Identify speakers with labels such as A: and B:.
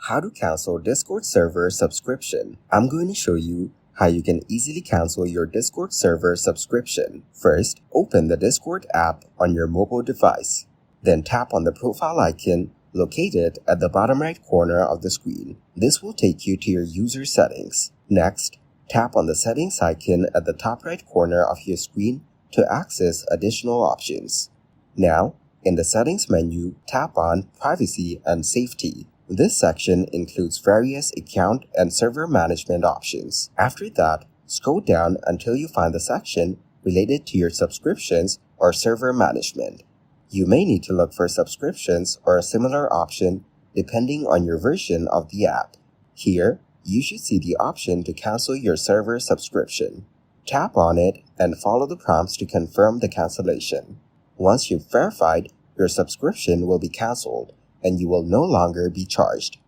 A: How to cancel Discord server subscription. I'm going to show you how you can easily cancel your Discord server subscription. First, open the Discord app on your mobile device. Then tap on the profile icon located at the bottom right corner of the screen. This will take you to your user settings. Next, tap on the settings icon at the top right corner of your screen to access additional options. Now, in the settings menu, tap on Privacy and Safety. This section includes various account and server management options. After that, scroll down until you find the section related to your subscriptions or server management. You may need to look for subscriptions or a similar option depending on your version of the app. Here, you should see the option to cancel your server subscription. Tap on it and follow the prompts to confirm the cancellation. Once you've verified, your subscription will be canceled and you will no longer be charged.